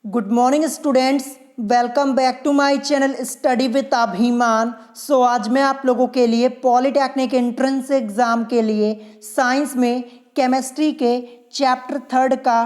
Good morning students, welcome back to my channel study with Abhiman. आज मैं आप लोगों के लिए पॉलिटेक्निक एंट्रेंस एग्जाम के लिए साइंस में केमिस्ट्री के चैप्टर 3 का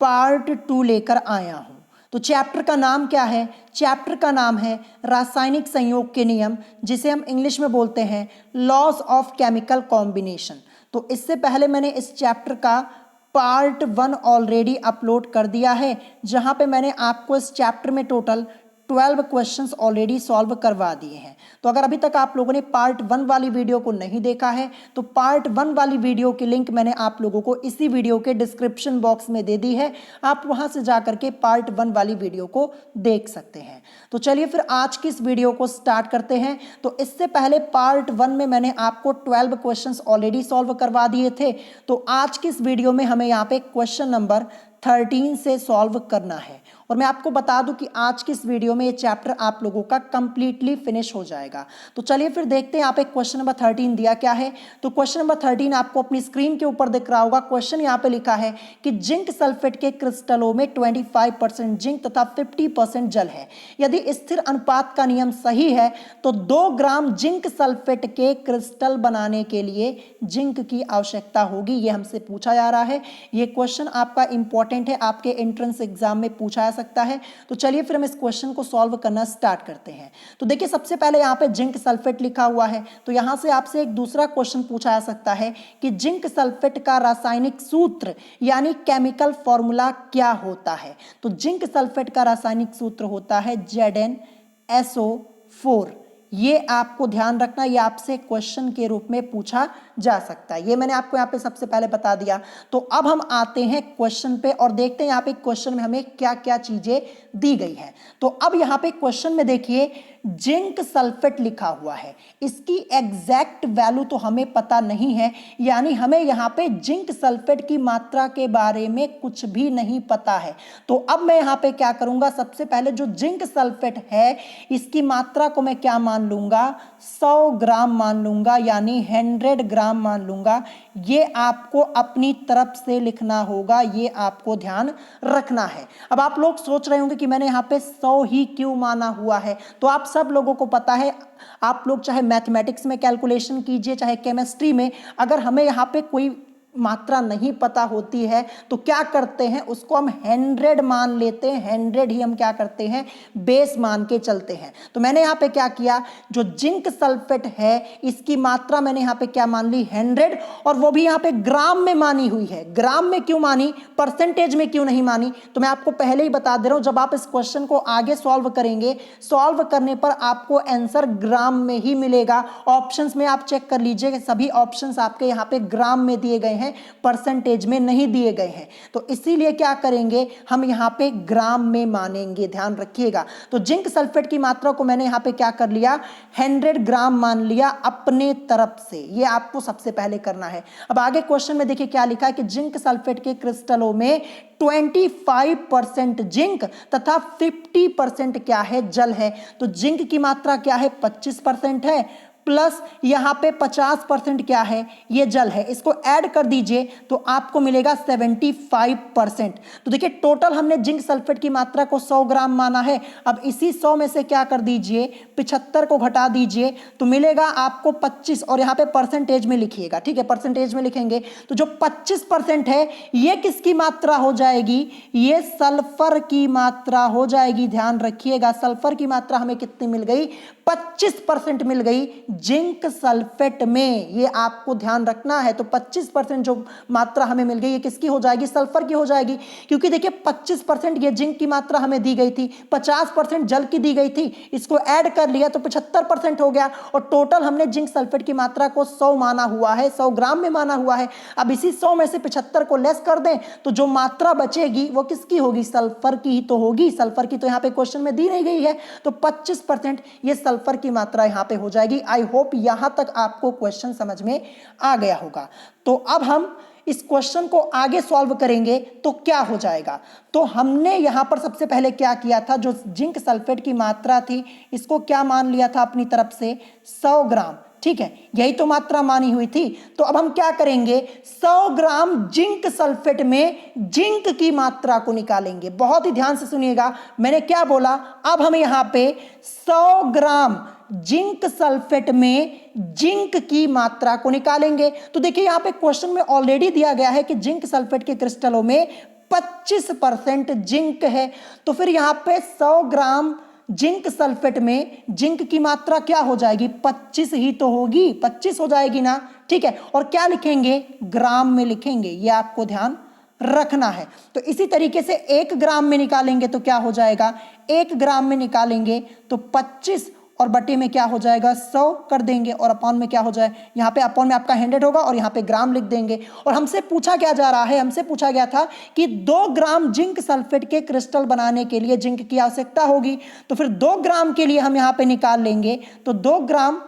पार्ट 2 लेकर आया हूं। तो चैप्टर का नाम क्या है? चैप्टर का नाम है रासायनिक संयोग के नियम, जिसे हम इंग्लिश में बोलते हैं लॉज ऑफ केमिकल कॉम्बिनेशन। तो इससे पहले मैंने इस चैप्टर का पार्ट 1 ऑलरेडी अपलोड कर दिया है, जहां पे मैंने आपको इस चैप्टर में टोटल 12 क्वेश्चंस ऑलरेडी सॉल्व करवा दिए हैं। तो अगर अभी तक आप लोगों ने पार्ट 1 वाली वीडियो को नहीं देखा है तो पार्ट 1 वाली वीडियो की लिंक मैंने आप लोगों को इसी वीडियो के डिस्क्रिप्शन बॉक्स में दे दी है। आप वहां से जाकर के पार्ट 1 वाली वीडियो को देख सकते हैं। तो चलिए फिर आज की इस वीडियो को स्टार्ट करते हैं। तो इससे पहले पार्ट 1 में मैंने आपको 12 क्वेश्चंस ऑलरेडी सॉल्व करवा दिए थे। तो आज की इस वीडियो में हमें यहाँ पे क्वेश्चन नंबर 13 से सॉल्व करना है। और मैं आपको बता दूं कि आज की इस वीडियो में ये चैप्टर आप लोगों का कंप्लीटली फिनिश हो जाएगा। तो चलिए फिर देखते हैं यहाँ पे क्वेश्चन नंबर 13 दिया क्या है। तो क्वेश्चन नंबर 13 आपको अपनी स्क्रीन के ऊपर दिख रहा होगा। क्वेश्चन यहाँ पे लिखा है कि जिंक सल्फेट के क्रिस्टलों में 25% जिंक तथा 50% जल है। यदि स्थिर अनुपात का नियम सही है तो 2 ग्राम जिंक सल्फेट के क्रिस्टल बनाने के लिए जिंक की आवश्यकता होगी। ये हमसे पूछा जा रहा है। ये क्वेश्चन आपका इंपॉर्टेंट है, आपके एंट्रेंस एग्जाम में पूछा जा सकता है। तो चलिए फिर हम इस क्वेश्चन को सॉल्व करना स्टार्ट करते हैं। तो देखिए सबसे पहले यहाँ पे जिंक सल्फेट लिखा हुआ है, तो यहाँ से आपसे एक दूसरा क्वेश्चन पूछा जा सकता है कि जिंक सल्फेट का रासायनिक सूत्र यानी केमिकल फॉर्मूला क्या होता है। तो जिंक सल्फेट का रासायनिक सूत्र होता है ZnSO4। ये आपको ध्यान रखना, ये आपसे क्वेश्चन के रूप में पूछा जा सकता है। ये मैंने आपको यहाँ पे सबसे पहले बता दिया। तो अब हम आते हैं क्वेश्चन पे और देखते हैं यहाँ पे क्वेश्चन में हमें क्या क्या चीजें दी गई हैं। तो अब यहाँ पे क्वेश्चन में देखिए जिंक सल्फेट लिखा हुआ है, इसकी एग्जैक्ट वैल्यू तो हमें पता नहीं है, यानी हमें यहाँ पे जिंक सल्फेट की मात्रा के बारे में कुछ भी नहीं पता है। तो अब मैं यहाँ पे क्या करूंगा, सबसे पहले जो जिंक सल्फेट है इसकी मात्रा को मैं क्या मान लूंगा, 100 ग्राम मान लूंगा, यानी 100 ग्राम मान लूंगा। ये आपको अपनी तरफ से लिखना होगा, ये आपको ध्यान रखना है। अब आप लोग सोच रहे होंगे कि मैंने यहाँ पे 100 ही क्यों माना हुआ है। तो आप सब लोगों को पता है, आप लोग चाहे मैथमेटिक्स में कैलकुलेशन कीजिए चाहे केमिस्ट्री में, अगर हमें यहाँ पे कोई मात्रा नहीं पता होती है तो क्या करते हैं, उसको हम 100 मान लेते हैं। 100 ही हम क्या करते हैं, बेस मान के चलते हैं। तो मैंने यहाँ पे क्या किया, जो जिंक सल्फेट है इसकी मात्रा मैंने यहाँ पे क्या मान ली, 100, और वो भी यहाँ पे ग्राम में मानी हुई है। ग्राम में क्यों मानी, परसेंटेज में क्यों नहीं मानी? तो मैं आपको पहले ही बता दे रहा हूं, जब आप इस क्वेश्चन को आगे सॉल्व करेंगे, सॉल्व करने पर आपको आंसर ग्राम में ही मिलेगा। ऑप्शंस में आप चेक कर लीजिए, सभी ऑप्शंस आपके यहाँ पे ग्राम में दिए गए हैं, परसेंटेज में नहीं दिए गए हैं। तो इसीलिए क्या करेंगे, हम यहां पे ग्राम में मानेंगे, ध्यान रखिएगा। तो जिंक सल्फेट की मात्रा को मैंने यहां पे क्या कर लिया, 100 ग्राम मान लिया अपने तरफ से। ये आपको सबसे पहले करना है। अब आगे क्वेश्चन में देखिए क्या लिखा है कि जिंक सल्फेट के क्रिस्टलों में 25% जिंक तथा 50% क्या है, जल है। तो जिंक की मात्रा क्या है, 25% है, प्लस यहां पे 50% क्या है, ये जल है। इसको ऐड कर दीजिए तो आपको मिलेगा 75%। तो देखिए टोटल हमने जिंक सल्फेट की मात्रा को 100 ग्राम माना है। अब इसी 100 में से क्या कर दीजिए, 75 को घटा दीजिए तो मिलेगा आपको 25, और यहां पे परसेंटेज में लिखिएगा, ठीक है, परसेंटेज में लिखेंगे। तो जो 25% है ये किसकी मात्रा हो जाएगी, ये सल्फर की मात्रा हो जाएगी। ध्यान रखिएगा, सल्फर की मात्रा हमें कितनी मिल गई, 25% मिल गई जिंक सल्फेट में। ये आपको ध्यान रखना है। तो 25% जो मात्रा हमें मिल गई ये किसकी हो जाएगी, सल्फर की हो जाएगी। क्योंकि देखिए 25% ये जिंक की मात्रा हमें दी गई थी, 50% जल की दी गई थी, इसको ऐड कर लिया तो 75% हो गया। और टोटल हमने जिंक सल्फेट की मात्रा को 100 माना हुआ है, 100 ग्राम में माना हुआ है। अब इसी 100 में से 75 को लेस कर दें तो जो मात्रा बचेगी वो किसकी होगी, सल्फर की ही तो होगी। सल्फर की तो यहाँ पे क्वेश्चन में दी नहीं गई है। तो 25% ये सल्फर की मात्रा यहाँ पे हो जाएगी। आई होप यहां तक आपको क्वेश्चन समझ में आ गया होगा। तो अब हम इस क्वेश्चन को आगे सॉल्व करेंगे तो क्या हो जाएगा। तो हमने यहां पर सबसे पहले क्या किया था, जो जिंक सल्फेट की मात्रा थी इसको क्या मान लिया था अपनी तरफ से, 100 ग्राम। ठीक है, यही तो मात्रा मानी हुई थी। तो अब हम क्या करेंगे, 100 ग्राम जिंक सल्फेट में जिंक की मात्रा को निकालेंगे। बहुत ही ध्यान से सुनिएगा, मैंने क्या बोला, अब हम यहां पे 100 ग्राम जिंक सल्फेट में जिंक की मात्रा को निकालेंगे। तो देखिए यहां पे क्वेश्चन में ऑलरेडी दिया गया है कि जिंक सल्फेट के क्रिस्टलों में 25% जिंक है। तो फिर यहां पे 100 ग्राम जिंक सल्फेट में जिंक की मात्रा क्या हो जाएगी, 25 ही तो होगी, 25 हो जाएगी ना, ठीक है। और क्या लिखेंगे, ग्राम में लिखेंगे, ये आपको ध्यान रखना है। तो इसी तरीके से 1 ग्राम में निकालेंगे तो क्या हो जाएगा, 1 ग्राम में निकालेंगे तो 25 और बटे में क्या हो जाएगा, 100 कर देंगे, और अपॉन में क्या हो जाए, यहाँ पे अपॉन में आपका 100 होगा और यहाँ पे ग्राम लिख देंगे। और हमसे पूछा क्या जा रहा है, हमसे पूछा गया था कि 2 ग्राम जिंक सल्फेट के क्रिस्टल बनाने के लिए जिंक की आवश्यकता होगी। तो फिर 2 ग्राम के लिए हम यहाँ पे निकाल लेंगे, तो 2 ग्राम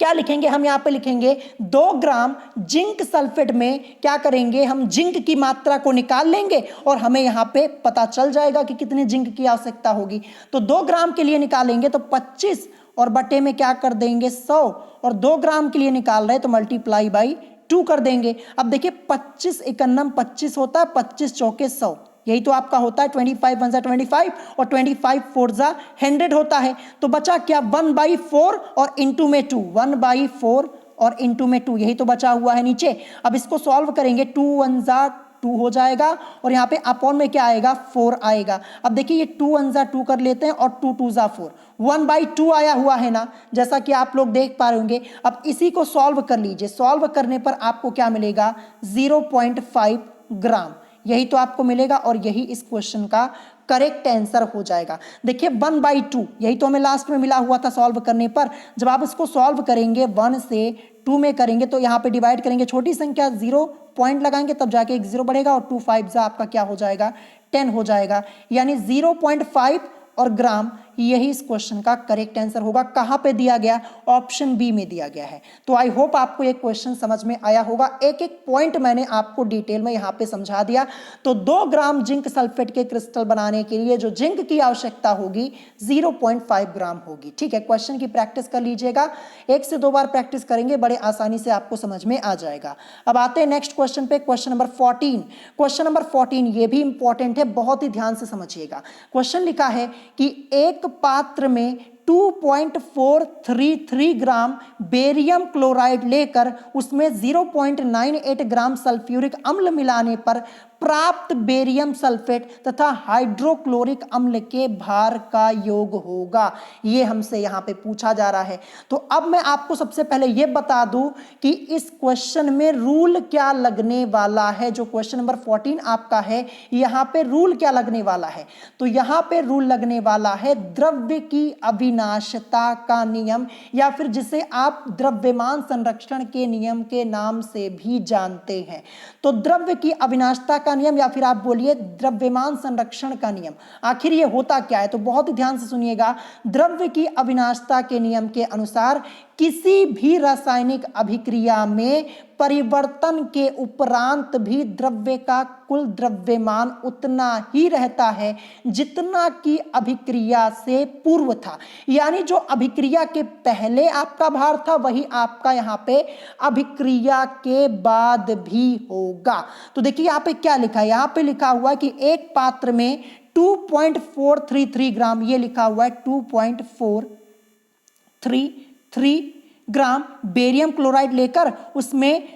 क्या लिखेंगे, हम यहाँ पे लिखेंगे 2 ग्राम जिंक सल्फेट में क्या करेंगे, हम जिंक की मात्रा को निकाल लेंगे और हमें यहाँ पे पता चल जाएगा कि कितनी जिंक की आवश्यकता होगी। तो 2 ग्राम के लिए निकालेंगे तो 25 और बटे में क्या कर देंगे, 100, और 2 ग्राम के लिए निकाल रहे तो मल्टीप्लाई बाई 2 कर देंगे। अब देखिए 25 एकन्नम 25 होता है, 25 चौके 100, यही तो आपका होता है 25 वन जा 25 और 25 फोर जा 100 होता है। तो बचा क्या, 1/4 और इंटू में 2, 1/4 और इंटू में 2, यही तो बचा हुआ है नीचे। अब इसको सॉल्व करेंगे, 2 1 जा 2 हो जाएगा और यहाँ पे अपॉन में क्या आएगा, 4 आएगा। अब देखिए ये 2 1 जा 2 कर लेते हैं और 2 2 जा 4, 1/2 आया हुआ है ना, जैसा कि आप लोग देख पा रहे होंगे। अब इसी को सॉल्व कर लीजिए, सॉल्व करने पर आपको क्या मिलेगा, 0.5 ग्राम, यही तो आपको मिलेगा और यही इस क्वेश्चन का करेक्ट आंसर हो जाएगा। देखिए 1/2 यही तो हमें लास्ट में मिला हुआ था सॉल्व करने पर। जब आप इसको सॉल्व करेंगे 1 से 2 में करेंगे तो यहाँ पे डिवाइड करेंगे, छोटी संख्या 0 पॉइंट लगाएंगे तब जाके एक 0 बढ़ेगा और 2 5 जा आपका क्या हो जाएगा, 10 हो जाएगा, यानी 0.5 और ग्राम, यही इस क्वेश्चन का करेक्ट आंसर होगा। कहां पे दिया गया, ऑप्शन बी में दिया गया है। तो आई होप आपको ये क्वेश्चन समझ में आया होगा, एक एक पॉइंट मैंने आपको डिटेल में यहां पे समझा दिया। तो 2 ग्राम जिंक सल्फेट के क्रिस्टल बनाने के लिए जो जिंक की आवश्यकता होगी 0.5 ग्राम होगी, ठीक है। क्वेश्चन की प्रैक्टिस कर लीजिएगा, 1 से 2 बार प्रैक्टिस करेंगे, बड़े आसानी से आपको समझ में आ जाएगा। अब आते हैं नेक्स्ट क्वेश्चन पे, क्वेश्चन नंबर 14। क्वेश्चन नंबर 14 ये भी इंपॉर्टेंट है, बहुत ही ध्यान से समझिएगा। क्वेश्चन लिखा है कि एक पात्र में 2.433 ग्राम बेरियम क्लोराइड लेकर उसमें 0.98 ग्राम सल्फ्यूरिक अम्ल मिलाने पर प्राप्त बेरियम सल्फेट तथा हाइड्रोक्लोरिक अम्ल के भार का योग होगा। ये हमसे यहाँ पे पूछा जा रहा है। तो अब मैं आपको सबसे पहले ये बता दूं कि इस क्वेश्चन में रूल क्या लगने वाला है। जो क्वेश्चन नंबर 14 आपका है, यहाँ पे रूल क्या लगने वाला है, तो यहाँ पे रूल लगने वाला है द्रव्य की अविनाशता का नियम, या फिर जिसे आप द्रव्यमान संरक्षण के नियम के नाम से भी जानते हैं। तो द्रव्य की अविनाशता का नियम, या फिर आप बोलिए द्रव्यमान संरक्षण का नियम, आखिर ये होता क्या है, तो बहुत ही ध्यान से सुनिएगा। द्रव्य की अविनाशता के नियम के अनुसार किसी भी रासायनिक अभिक्रिया में परिवर्तन के उपरांत भी द्रव्य का कुल द्रव्यमान उतना ही रहता है जितना कि अभिक्रिया से पूर्व था। यानी जो अभिक्रिया के पहले आपका भार था वही आपका यहाँ पे अभिक्रिया के बाद भी होगा। तो देखिए यहाँ पे क्या लिखा है, यहाँ पे लिखा हुआ है कि एक पात्र में 2.433 ग्राम, ये लिखा हुआ है 2.433 ग्राम बेरियम क्लोराइड लेकर उसमें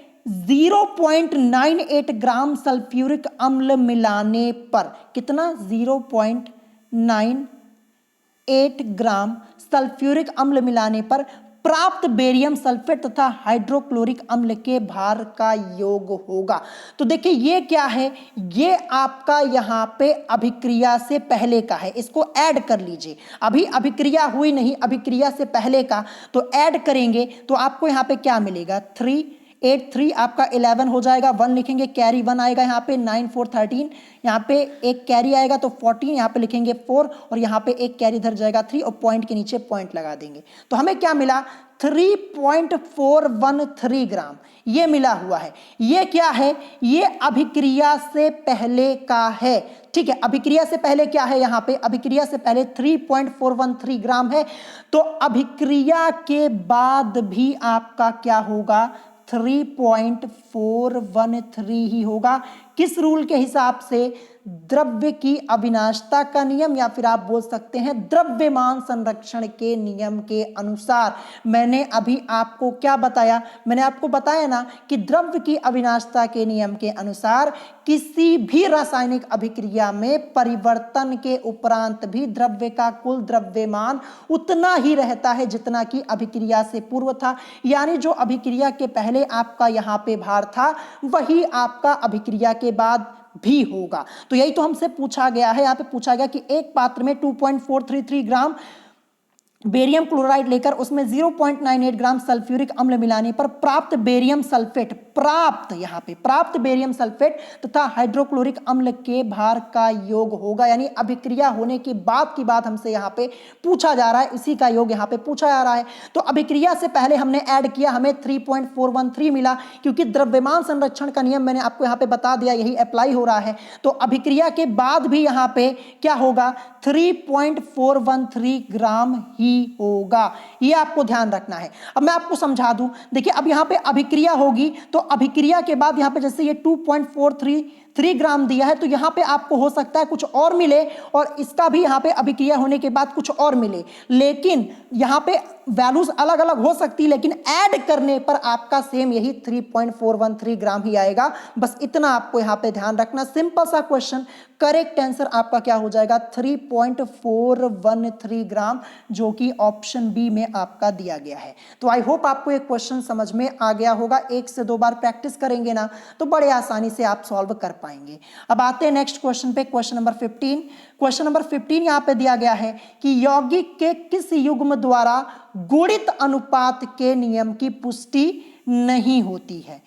0.98 ग्राम सल्फ्यूरिक अम्ल मिलाने पर, कितना, 0.98 ग्राम सल्फ्यूरिक अम्ल मिलाने पर प्राप्त बेरियम सल्फेट तथा हाइड्रोक्लोरिक अम्ल के भार का योग होगा। तो देखिए ये क्या है, ये आपका यहाँ पे अभिक्रिया से पहले का है, इसको ऐड कर लीजिए। अभी अभिक्रिया हुई नहीं, अभिक्रिया से पहले का, तो ऐड करेंगे तो आपको यहाँ पे क्या मिलेगा, 3 8 3 आपका 11 हो जाएगा, 1 लिखेंगे, कैरी 1 आएगा यहाँ पे, 9 4 13, यहाँ पे एक कैरी आएगा तो 14, यहाँ पे लिखेंगे 4 और यहाँ पे एक कैरी इधर जाएगा 3 और पॉइंट के नीचे पॉइंट लगा देंगे। तो हमें क्या मिला, 3.413 ग्राम ये मिला हुआ है। ये क्या है, ये अभिक्रिया से पहले का है, ठीक है। अभिक्रिया से पहले क्या है, यहाँ पे अभिक्रिया से पहले 3.413 ग्राम है। तो अभिक्रिया के बाद भी आपका क्या होगा, 3.413 ही होगा। किस रूल के हिसाब से, द्रव्य की अविनाशता का नियम, या फिर आप बोल सकते हैं द्रव्यमान संरक्षण के नियम के अनुसार। मैंने अभी आपको क्या बताया, मैंने आपको बताया ना कि द्रव्य की अविनाशता के नियम के अनुसार किसी भी रासायनिक अभिक्रिया में परिवर्तन के उपरांत भी द्रव्य का कुल द्रव्यमान उतना ही रहता है जितना कि अभिक्रिया से पूर्व था। यानी जो अभिक्रिया के पहले आपका यहाँ पे भार था वही आपका अभिक्रिया के बाद भी होगा। तो यही तो हमसे पूछा गया है, यहाँ पे पूछा गया कि एक पात्र में 2.433 ग्राम बेरियम क्लोराइड लेकर उसमें 0.98 ग्राम सल्फ्यूरिक अम्ल मिलाने पर प्राप्त बेरियम सल्फेट, यहाँ पे प्राप्त बेरियम सल्फेट तथा हाइड्रोक्लोरिक अम्ल के भार का योग होगा। यानी अभिक्रिया होने के बाद की बात हमसे यहाँ पे पूछा जा रहा है, इसी का योग यहाँ पे पूछा जा रहा है। तो अभिक्रिया से पहले हमने ऐड किया, हमें 3.413 मिला, क्योंकि द्रव्यमान संरक्षण का नियम मैंने आपको यहाँ पे बता दिया, यही अप्लाई हो रहा है। तो अभिक्रिया के बाद भी यहाँ पे क्या होगा, 3.413 ग्राम ही होगा। ये आपको ध्यान रखना है। अब मैं आपको समझा दूं, देखिए अब यहां पे अभिक्रिया होगी तो अभिक्रिया के बाद यहां पे जैसे ये 2.433 ग्राम दिया है तो यहां पे आपको हो सकता है कुछ और मिले और इसका भी यहां पे अभिक्रिया होने के बाद कुछ और मिले, लेकिन यहां पे वैल्यूज अलग अलग हो सकती, लेकिन ऐड करने पर आपका सेम यही 3.413 ग्राम ही आएगा। बस इतना आपको यहां पे ध्यान रखना, सिंपल सा क्वेश्चन। करेक्ट आंसर आपका क्या हो जाएगा, 3.413 ग्राम, जो कि ऑप्शन बी में आपका दिया गया है। तो आई होप आपको एक क्वेश्चन समझ में आ गया होगा। 1 से 2 बार प्रैक्टिस करेंगे ना तो बड़े आसानी से आप सॉल्व कर पाएंगे। अब आते हैं नेक्स्ट क्वेश्चन पे, क्वेश्चन नंबर 15। क्वेश्चन नंबर 15 यहां पे दिया गया है कि यौगिक के किस युग्म द्वारा गुणित अनुपात के नियम की पुष्टि नहीं होती है।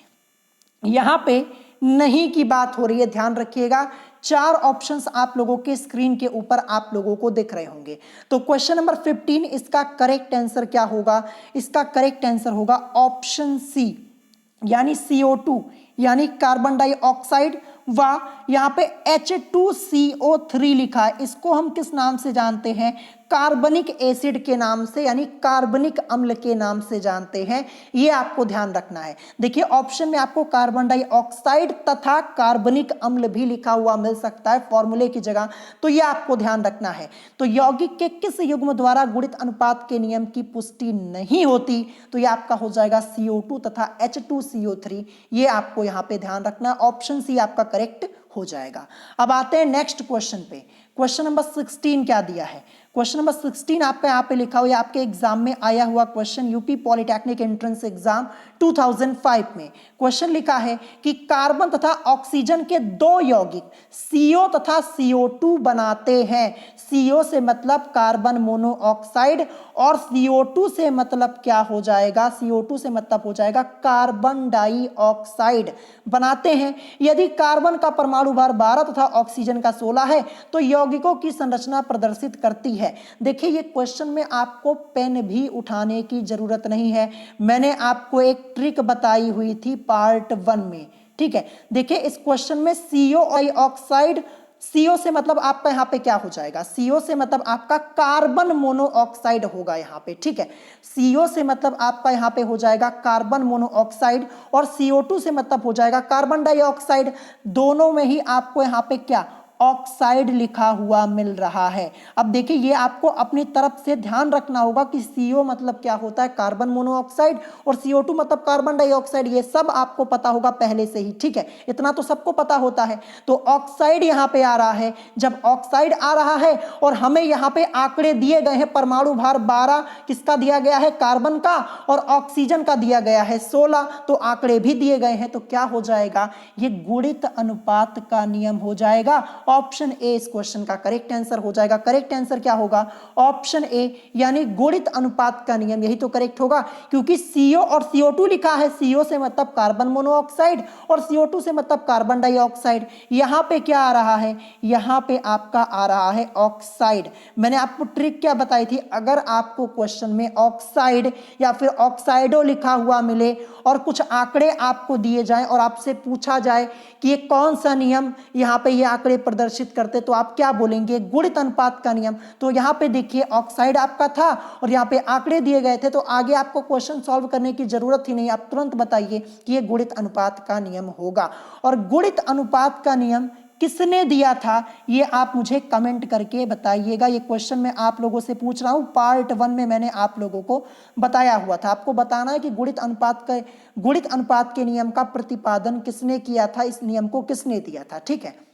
यहां पे नहीं की बात हो रही है, ध्यान रखिएगा। 4 ऑप्शंस आप लोगों के स्क्रीन के ऊपर आप लोगों को दिख रहे होंगे। तो क्वेश्चन नंबर 15 इसका करेक्ट आंसर क्या होगा, इसका करेक्ट आंसर होगा ऑप्शन सी, यानी CO2 यानी कार्बन डाइऑक्साइड, व यहाँ पे H2CO3 लिखा है, इसको हम किस नाम से जानते हैं, कार्बनिक एसिड के नाम से, यानी कार्बनिक अम्ल के नाम से जानते हैं। ये आपको ध्यान रखना है। देखिए ऑप्शन में आपको कार्बन डाइऑक्साइड तथा कार्बनिक अम्ल भी लिखा हुआ मिल सकता है फॉर्मूले की जगह, तो ये आपको ध्यान रखना है। तो यौगिक के किस युग्म द्वारा गुणित अनुपात के नियम की पुष्टि नहीं होती, तो ये आपका हो जाएगा CO2 तथा H2CO3। ये आपको यहाँ पे ध्यान रखना, ऑप्शन सी आपका करेक्ट हो जाएगा। अब आते हैं नेक्स्ट क्वेश्चन पे। क्वेश्चन नंबर 16 क्या दिया है, क्वेश्चन नंबर 16 आपका यहाँ पे लिखा हुआ है, आपके एग्जाम में आया हुआ question, UP polytechnic entrance exam 2005 में क्वेश्चन लिखा है कि कार्बन तथा ऑक्सीजन के 2 यौगिक CO तथा CO2 बनाते हैं। CO से मतलब कार्बन मोनोऑक्साइड और CO2 से मतलब क्या हो जाएगा, CO2 से मतलब हो जाएगा कार्बन डाइऑक्साइड बनाते हैं। यदि कार्बन का परमाणु भार 12 तथा ऑक्सीजन का 16 है तो यौगिकों की संरचना प्रदर्शित करती है। देखिए ये क्वेश्चन में आपको पेन भी उठाने की जरूरत नहीं है, मैंने आपको एक ट्रिक बताई हुई थी पार्ट 1 में, ठीक है। देखिए इस क्वेश्चन में CO डाइऑक्साइड, CO से मतलब आपका यहाँ पे क्या हो जाएगा, CO से मतलब आपका कार्बन मोनोऑक्साइड होगा यहाँ पे, ठीक है। CO से मतलब आपका यहाँ पे हो जाएगा कार्बन मोनोऑक्साइड और CO2 से मतलब हो जाएगा कार्बन डाइऑक्साइड। दोनों में ही आपको यहाँ पे क्या ऑक्साइड लिखा हुआ मिल रहा है। अब देखिए ये आपको अपनी तरफ से ध्यान रखना होगा कि CO मतलब क्या होता है कार्बन मोनोऑक्साइड और CO2 मतलब कार्बन डाइऑक्साइड, ये सब आपको पता होगा पहले से ही, ठीक है, इतना तो सबको पता होता है। तो ऑक्साइड यहाँ पे आ रहा है, जब ऑक्साइड आ रहा है और हमें यहाँ पे आंकड़े दिए गए हैं, परमाणु भार 12 किसका दिया गया है, कार्बन का, और ऑक्सीजन का दिया गया है 16, तो आंकड़े भी दिए गए हैं, तो क्या हो जाएगा, ये गुणित अनुपात का नियम हो जाएगा ऑप्शन ए इस क्वेश्चन का करेक्ट आंसर हो जाएगा। करेक्ट आंसर क्या होगा? ऑप्शन ए यानी गुणित अनुपात का नियम, यही तो करेक्ट होगा, क्योंकि CO और CO2 लिखा है। CO से मतलब कार्बन मोनोऑक्साइड और CO2 से मतलब कार्बन डाइऑक्साइड। यहां पे क्या आ रहा है? यहां पे आपका आ रहा है ऑक्साइड। मैंने आपको ट्रिक क्या बताई थी? अगर आपको क्वेश्चन में ऑक्साइड या फिर ऑक्साइडो लिखा हुआ मिले और कुछ आंकड़े आपको दिए जाएं और आपसे पूछा जाए कि ये कौन सा नियम यहाँ पे ये आंकड़े प्रदर्शित करते, तो आप क्या बोलेंगे? गुणित अनुपात का नियम। तो यहाँ पे देखिए ऑक्साइड आपका था और यहाँ पे आंकड़े दिए गए थे, तो आगे आपको क्वेश्चन सॉल्व करने की जरूरत ही नहीं, आप तुरंत बताइए कि ये गुणित अनुपात का नियम होगा। और गुणित अनुपात का नियम किसने दिया था ये आप मुझे कमेंट करके बताइएगा। ये क्वेश्चन मैं आप लोगों से पूछ रहा हूं, पार्ट 1 में मैंने आप लोगों को बताया हुआ था। आपको बताना है कि गुणित अनुपात के नियम का प्रतिपादन किसने किया था, इस नियम को किसने दिया था। ठीक है,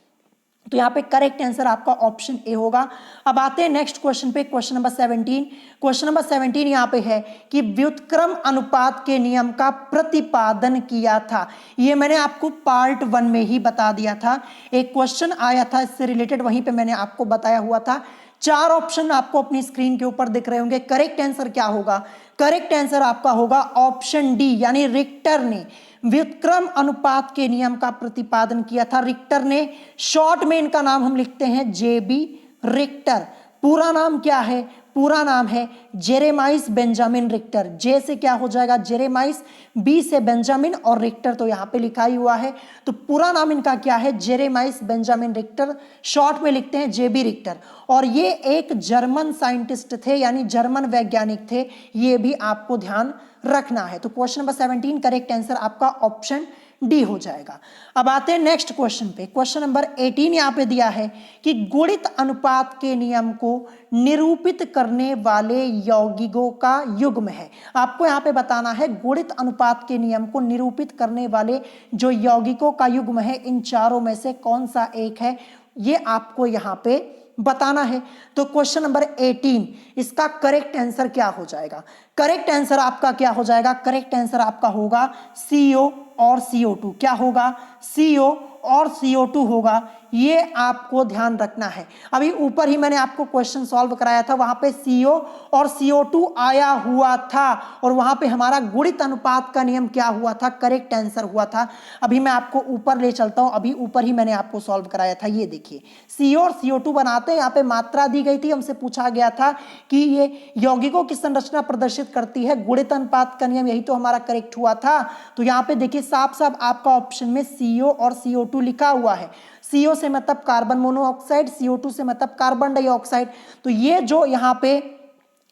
तो यहाँ पे करेक्ट आंसर आपका ऑप्शन ए होगा। अब आते हैं नेक्स्ट क्वेश्चन पे, क्वेश्चन नंबर 17। क्वेश्चन नंबर 17 यहाँ पे है कि व्युत्क्रम अनुपात के नियम का प्रतिपादन किया था। ये मैंने आपको पार्ट 1 में ही बता दिया था, एक क्वेश्चन आया था इससे रिलेटेड, वहीं पे मैंने आपको बताया हुआ था। 4 ऑप्शन आपको अपनी स्क्रीन के ऊपर दिख रहे होंगे। करेक्ट आंसर क्या होगा? करेक्ट आंसर आपका होगा ऑप्शन डी, यानी रिक्टर ने व्युत्क्रम अनुपात के नियम का प्रतिपादन किया था। रिक्टर ने, शॉर्ट में इनका नाम हम लिखते हैं JB रिक्टर। पूरा नाम क्या है? पूरा नाम है जेरेमाइस बेंजामिन रिक्टर। जे से क्या हो जाएगा? जेरेमाइस, बी से बेंजामिन और रिक्टर तो यहाँ पे लिखा ही हुआ है। तो पूरा नाम इनका क्या है? जेरेमाइस बेंजामिन रिक्टर, शॉर्ट में लिखते हैं JB रिक्टर। और ये एक जर्मन साइंटिस्ट थे, यानी जर्मन वैज्ञानिक थे, ये भी आपको ध्यान रखना है। तो क्वेश्चन नंबर 17 करेक्ट आंसर आपका ऑप्शन डी हो जाएगा। अब आते हैं नेक्स्ट क्वेश्चन पे। क्वेश्चन नंबर 18 यहाँ पे दिया है कि गुणित अनुपात के नियम को निरूपित करने वाले यौगिकों का युग्म है। आपको यहाँ पे बताना है गुणित अनुपात के नियम को निरूपित करने वाले जो यौगिकों का युग्म है, इन चारों में से कौन सा एक है, ये आपको यहाँ पे बताना है। तो क्वेश्चन नंबर 18, इसका करेक्ट आंसर क्या हो जाएगा? करेक्ट आंसर आपका क्या हो जाएगा? करेक्ट आंसर आपका होगा CO और CO2। क्या होगा? CO और CO2 होगा। ये आपको ध्यान रखना है। अभी ऊपर ही मैंने आपको क्वेश्चन सॉल्व कराया था, वहां पे CO और CO2 आया हुआ था और वहां पे हमारा गुणित अनुपात का नियम क्या हुआ था? करेक्ट आंसर हुआ था। अभी मैं आपको ऊपर ले चलता हूं, अभी ऊपर ही मैंने आपको सॉल्व कराया था। ये देखिए CO और CO2 बनाते हैं, यहाँ पे मात्रा दी गई थी, हमसे पूछा गया था कि ये यौगिकों की संरचना प्रदर्शित करती है, गुणित अनुपात का नियम, यही तो हमारा करेक्ट हुआ था। तो यहाँ पे देखिए साफ साफ आपका ऑप्शन में CO और CO2 लिखा हुआ है। CO से मतलब कार्बन मोनोऑक्साइड, CO2 से मतलब कार्बन डाइऑक्साइड। तो ये जो यहाँ पे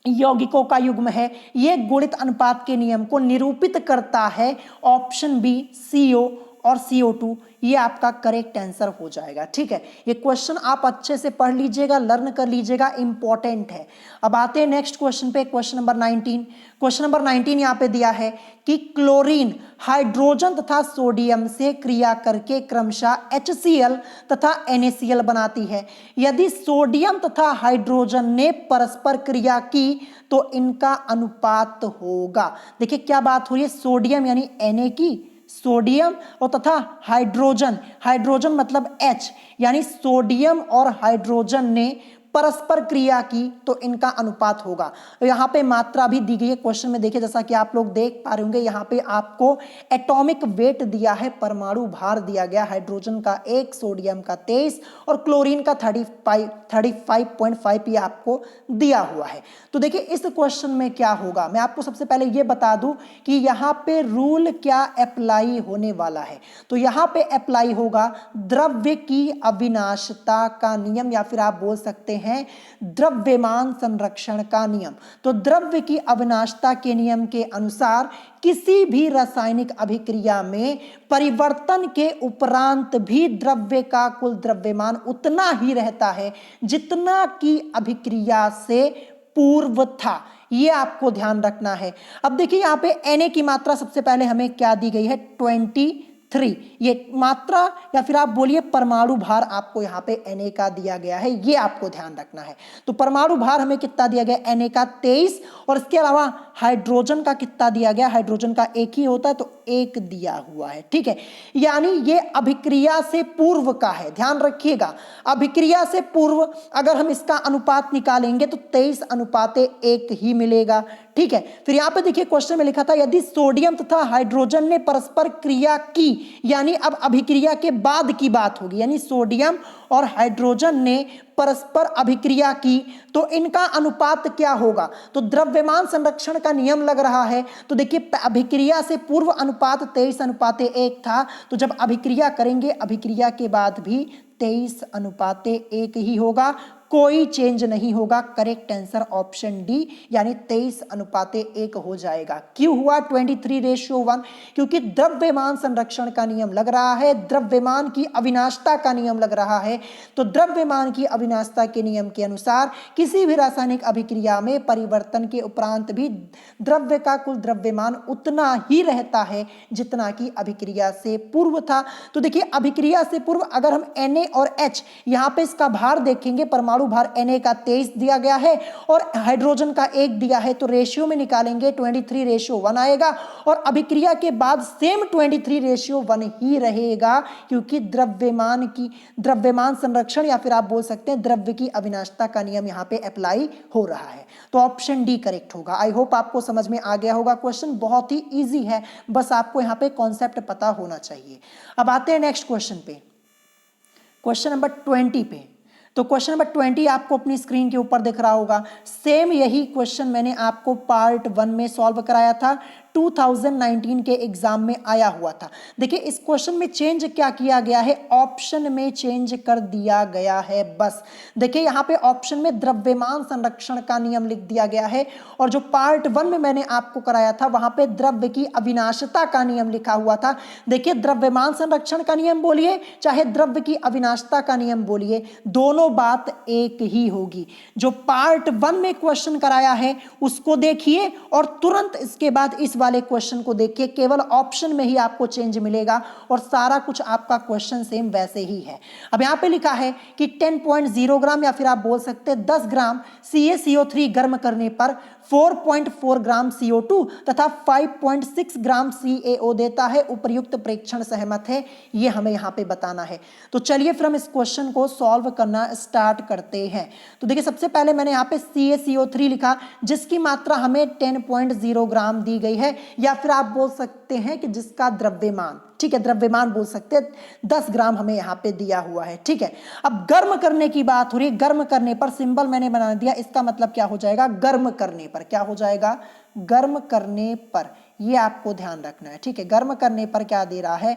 यौगिकों का युग्म है, ये गुणित अनुपात के नियम को निरूपित करता है। ऑप्शन बी CO और CO2 ये आपका करेक्ट आंसर हो जाएगा। ठीक है, ये क्वेश्चन आप अच्छे से पढ़ लीजिएगा, लर्न कर लीजिएगा, इंपॉर्टेंट है। अब आते हैं नेक्स्ट क्वेश्चन पे, क्वेश्चन नंबर 19। क्वेश्चन नंबर 19 यहाँ पे दिया है कि क्लोरीन हाइड्रोजन तथा सोडियम से क्रिया करके क्रमशः HCl तथा NaCl बनाती है। यदि सोडियम तथा हाइड्रोजन ने परस्पर क्रिया की तो इनका अनुपात होगा। देखिए क्या बात हो रही है, सोडियम यानी Na की, सोडियम और तथा हाइड्रोजन, हाइड्रोजन मतलब H, यानी सोडियम और हाइड्रोजन ने परस्पर क्रिया की तो इनका अनुपात होगा। तो यहाँ पे मात्रा भी दी गई है क्वेश्चन में, देखिए जैसा कि आप लोग देख पा रहे होंगे, यहाँ पे आपको एटॉमिक वेट दिया है, परमाणु भार दिया गया, हाइड्रोजन का 1, सोडियम का 23 और क्लोरीन का 35.5 ये आपको दिया हुआ है। तो देखिए इस क्वेश्चन में क्या होगा, मैं आपको सबसे पहले ये बता दूं कि यहाँ पे रूल क्या अप्लाई होने वाला है। तो यहाँ पे अप्लाई होगा द्रव्य की अविनाशिता का नियम, या फिर आप बोल सकते हैं द्रव्यमान संरक्षण का नियम। तो द्रव्य की अविनाशिता के नियम के अनुसार किसी भी रासायनिक अभिक्रिया में परिवर्तन के उपरांत भी द्रव्य का कुल द्रव्यमान उतना ही रहता है जितना कि अभिक्रिया से पूर्व था। ये आपको ध्यान रखना है। अब देखिए यहाँ पे Na की मात्रा सबसे पहले हमें क्या दी गई है? 23। ये मात्रा या फिर आप बोलिए परमाणु भार आपको यहाँ पे Na का दिया गया है, ये आपको ध्यान रखना है। तो परमाणु भार हमें कितना दिया गया? Na का 23 और इसके अलावा हाइड्रोजन का कितना दिया गया? हाइड्रोजन का 1 ही होता है, तो 1 दिया हुआ है, ठीक है। यानी ये अभिक्रिया से पूर्व का है, ध्यान रखिएगा। अभिक्रिया से पूर्व अगर हम इसका अनुपात निकालेंगे तो 23:1 ही मिलेगा, ठीक है। फिर यहां पे देखिए क्वेश्चन में लिखा था यदि सोडियम तथा हाइड्रोजन ने परस्पर क्रिया की, यानी अब अभिक्रिया के बाद की बात होगी, यानी सोडियम और हाइड्रोजन ने परस्पर अभिक्रिया की तो इनका अनुपात क्या होगा। तो द्रव्यमान संरक्षण का नियम लग रहा है, तो देखिए अभिक्रिया से पूर्व अनुपात 23:1 था, तो जब अभिक्रिया करेंगे अभिक्रिया के बाद भी 23:1 ही होगा, कोई चेंज नहीं होगा। करेक्ट आंसर ऑप्शन डी यानी 23:1 हो जाएगा। क्यों हुआ 23:1? क्योंकि द्रव्यमान संरक्षण का नियम लग रहा है, द्रव्यमान की अविनाशता का नियम लग रहा है। तो द्रव्यमान की अविनाशता के नियम के अनुसार किसी भी रासायनिक अभिक्रिया में परिवर्तन के उपरांत भी द्रव्य का कुल द्रव्यमान उतना ही रहता है जितना कि अभिक्रिया से पूर्व था। तो देखिए अभिक्रिया से पूर्व अगर हम Na और H यहां पे इसका भार देखेंगे, परमाणु भार Na का 23 दिया गया है और हाइड्रोजन का 1 दिया है, तो रेशियो में निकालेंगे 23:1 आएगा और अभिक्रिया के बाद सेम 23:1 ही रहेगा, क्योंकि द्रव्यमान संरक्षण या फिर आप बोल सकते हैं द्रव्य की अविनाशता का नियम यहां पे अप्लाई हो रहा है। तो ऑप्शन डी करेक्ट होगा। आई होप आपको समझ में आ गया होगा। क्वेश्चन बहुत ही इजी है, बस आपको यहां पे कॉन्सेप्ट पता होना चाहिए। अब आते हैं नेक्स्ट क्वेश्चन पे, क्वेश्चन नंबर 20 पे। तो क्वेश्चन नंबर 20 आपको अपनी स्क्रीन के ऊपर दिख रहा होगा। सेम यही क्वेश्चन मैंने आपको पार्ट 1 में सॉल्व कराया था, 2019 के एग्जाम में आया हुआ था। देखिए इस क्वेश्चन में चेंज क्या किया गया है, ऑप्शन में चेंज कर दिया गया है बस। देखिए यहाँ पे ऑप्शन में द्रव्यमान संरक्षण का नियम लिख दिया गया है और जो पार्ट 1 में मैंने आपको कराया था वहां पे द्रव्य की अविनाशता का नियम लिखा हुआ था। देखिए द्रव्यमान संरक्षण का नियम बोलिए चाहे द्रव्य की अविनाशता का नियम बोलिए, दोनों बात एक ही होगी। जो पार्ट 1 में क्वेश्चन कराया है उसको देखिए और तुरंत इसके बाद इस वाले क्वेश्चन को देखिए, केवल ऑप्शन में ही आपको चेंज मिलेगा और सारा कुछ आपका क्वेश्चन सेम वैसे ही है। अब यहां पे लिखा है कि 10.0 ग्राम या फिर आप बोल सकते हैं 10 ग्राम CaCO3 गर्म करने पर 4.4 ग्राम CO2 तथा 5.6 ग्राम CaO देता है। उपर्युक्त प्रेक्षण सहमत है, ये हमें यहां पे बताना है। तो चलिए फिर हम इस क्वेश्चन को सॉल्व करना स्टार्ट करते हैं। तो देखिए सबसे पहले मैंने यहाँ पे CaCO3 लिखा जिसकी मात्रा हमें 10.0 ग्राम दी गई है, या फिर आप बोल सकते हैं कि जिसका द्रव्यमान, ठीक है द्रव्यमान बोल सकते हैं, 10 ग्राम हमें यहाँ पे दिया हुआ है, ठीक है। अब गर्म करने की बात हो रही है, गर्म करने पर सिंबल मैंने बना दिया, इसका मतलब क्या हो जाएगा, गर्म करने पर क्या हो जाएगा, गर्म करने पर, ये आपको ध्यान रखना है, ठीक है। गर्म करने पर क्या दे रहा है,